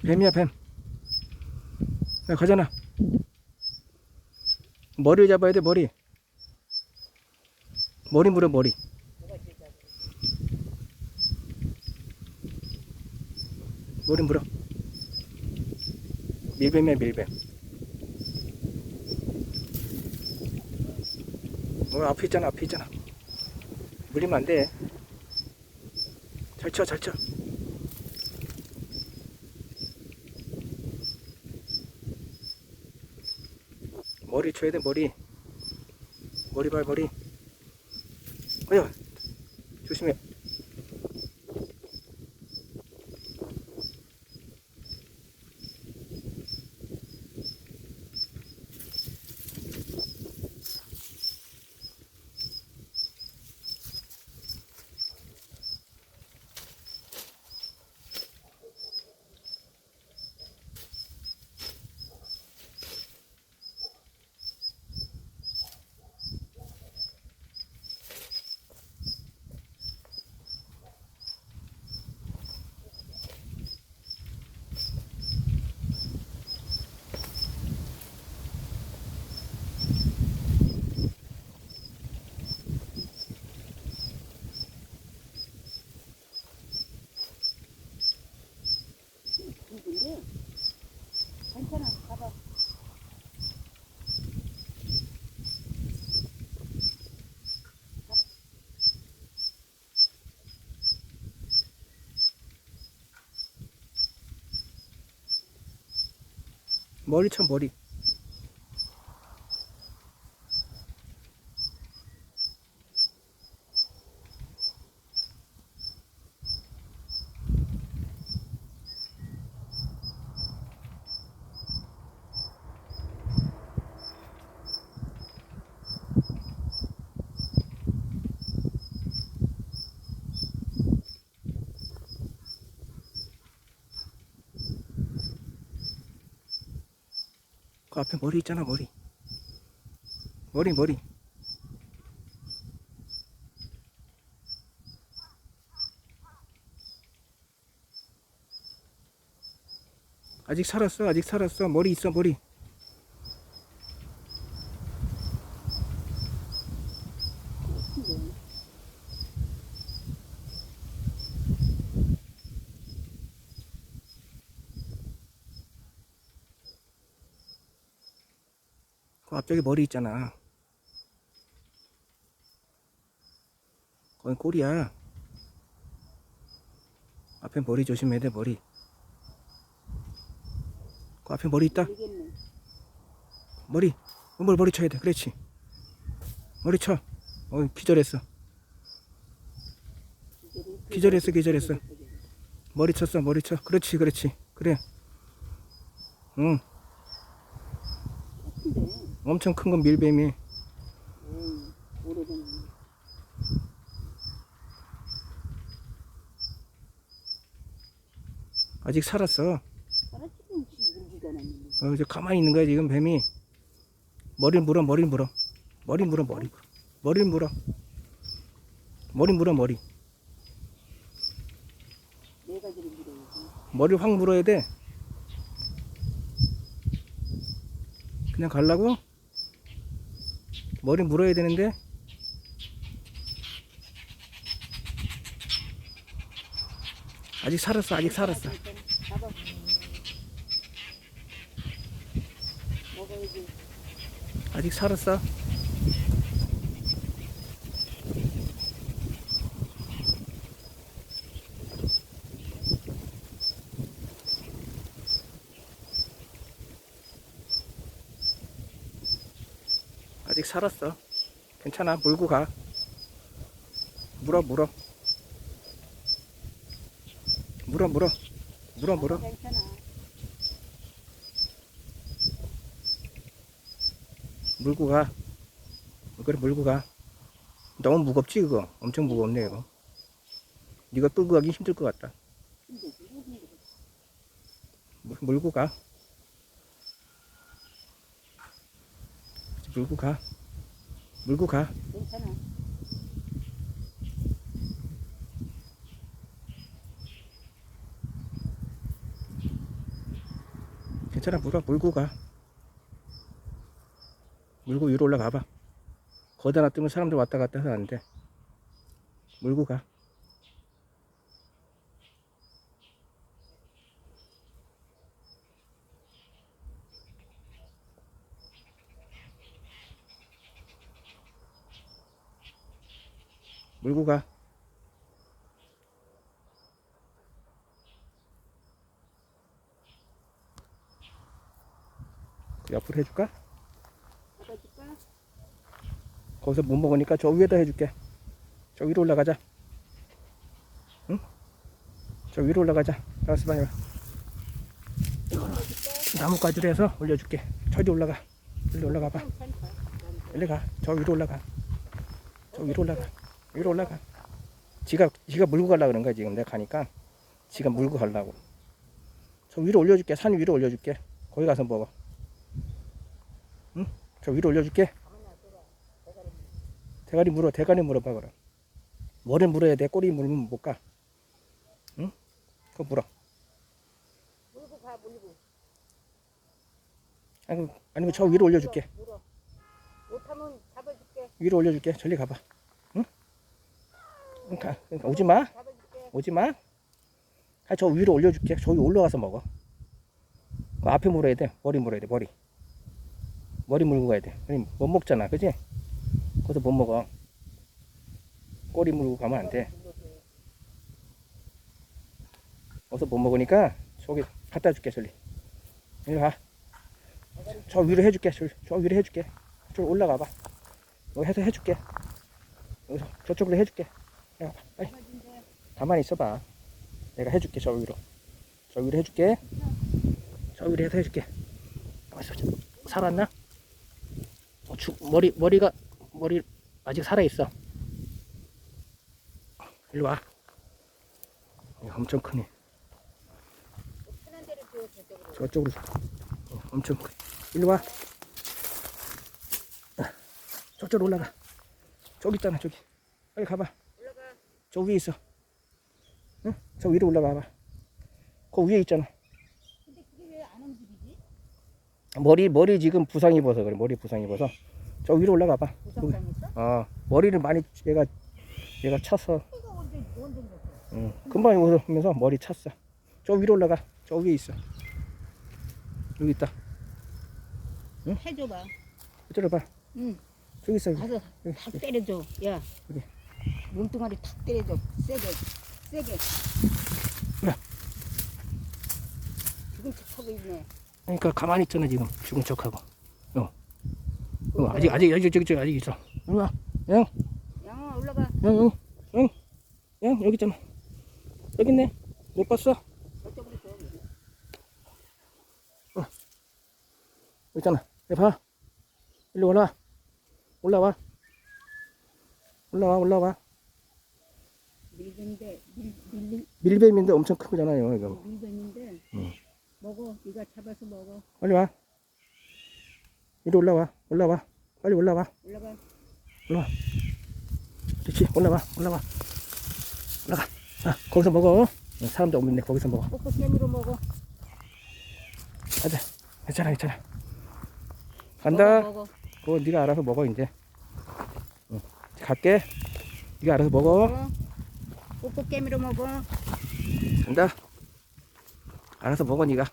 뱀이야 뱀. 야 가잖아. 머리를 잡아야 돼. 머리 물어 머리. 머리 물어. 밀뱀이야 밀뱀. 앞에 있잖아 앞에 있잖아. 물리면 안돼. 잘 쳐 잘 쳐. 머리 쳐야 돼 머리. 머리 봐 머리. 어여 조심해. 괜찮아, 가봐. 머리 쳐 머리. 그 앞에 머리 있잖아 머리. 머리. 아직 살았어 아직 살았어. 머리 있어 머리. 그 앞쪽에 머리 있잖아. 거긴 꼬리야. 앞에 머리 조심해야 돼 머리. 그 앞에 머리 있다. 모르겠네. 머리 쳐야 돼. 그렇지. 머리 쳐. 기절했어. 기절했어. 머리 쳤어 머리 쳐. 그렇지 그래. 응. 큰데. 엄청 큰 건 밀뱀이. 오래됐네. 아직 살았어. 살았지금 물지도 않았는데. 이제 가만히 있는 거야 지금 뱀이. 머리 물어 머리 물어. 머리 물어. 네 가지를 물어야지. 머리 확 물어야 돼. 그냥 갈라고? 머리 물어야 되는데. 아직 살았어. 잡아. 먹어야지. 아직 살았어. 아직 살았어. 괜찮아. 물고 가. 물어. 괜찮아. 물고 가. 그래 물고 가. 너무 무겁지 그거. 엄청 무겁네 이거. 네가 끌고 가기 힘들 것 같다. 물고 가. 물고 가. 괜찮아. 괜찮아, 물고 가. 물고 위로 올라가 봐. 거기다 놔두면 사람들 왔다 갔다 해서 안 돼. 물고 가. 물고 가. 옆으로 해줄까? 잡아줄까? 거기서 못 먹으니까 저 위에다 해줄게. 저 위로 올라가자. 응? 저 위로 올라가자. 알았어, 빨리 와. 나뭇가지로 해서 올려줄게. 저리 올라가. 일로 올라가 봐. 일로 가. 저 위로 올라가. 저 위로 올라가. 위로 올라가. 지가 물고 가려고 그런 거야, 지금. 내가 가니까. 지가 물고 가려고. 저 위로 올려줄게. 산 위로 올려줄게. 거기 가서 먹어. 응? 저 위로 올려줄게. 대가리 물어봐, 그럼. 머리 물어야 돼. 꼬리 물으면 못 가. 응? 그거 물어. 물고 가, 물고. 아니면 저 위로 올려줄게. 물어. 못하면 잡아줄게. 위로 올려줄게. 저리 가봐. 응? 그러니까 오지 마. 잡아줄게. 오지 마. 저 위로 올려줄게. 저기 올라가서 먹어. 그 앞에 물어야 돼. 머리 물어야 돼. 머리 물고 가야 돼. 아니, 못 먹잖아. 그지? 거기서 못 먹어. 꼬리 물고 가면 안 돼. 거기서 못 먹으니까 저기 갖다 줄게. 저리. 이리 가. 저 위로 해줄게. 저 위로 해줄게. 저 올라가 봐. 여기 해서 해줄게. 여기서 저쪽으로 해줄게. 야, 빨리. 가만히 있어봐. 내가 해줄게. 저 위로 해줄게. 저 위로 해서 해줄게. 살았나? 머리 아직 살아있어. 일로 와. 엄청 크네. 편한 데를 줘, 저쪽으로. 저쪽으로 줘. 엄청 크. 일로 와. 저쪽으로 올라가. 저기 있잖아, 저기. 빨리 가봐. 올라가. 저 위에 있어. 응? 저 위로 올라가 봐. 그 위에 있잖아. 근데 그게 왜 안 움직이지? 머리 지금 부상 입어서 그래. 머리 부상 입어서. 저 위로 올라가 봐. 부상당했어? 머리를 많이 얘가 쳤어. 이거 언제 됐어? 응. 금방 오면서 머리 찼어. 저 위로 올라가. 저 위에 있어. 여기 있다. 해줘봐. 이쪽으로 봐. 응. 저기 있어. 가서 여기. 탁 때려줘. 야. 여기. 몸뚱아리 탁 때려줘. 세게. 그래. 죽은 척하고 있네. 그러니까 가만히 있잖아 지금. 죽은 척하고. 아직 저기 아직 있어. 여기 와. 영. 양아 올라가. 영 여기 있잖아. 여기 있네. 못 봤어? 저쪽으로 줘. 여기 있잖아. 여기 봐. 일로 올라와. 밀뱀인데 엄청 크잖아요 이거. 밀뱀인데 응. 먹어. 네가 잡아서 먹어. 빨리 와. 이리 올라와. 빨리 올라와. 올라가. 그렇지. 올라가. 거기서 먹어. 사람도 없는데 거기서 먹어. 뽀뽀깨미로 먹어. 가자. 괜찮아. 간다. 먹어. 그거 네가 알아서 먹어 이제. 응. 갈게. 네가 알아서 먹어. 뽀뽀깨미로 먹어. 간다. 알아서 먹어 네가.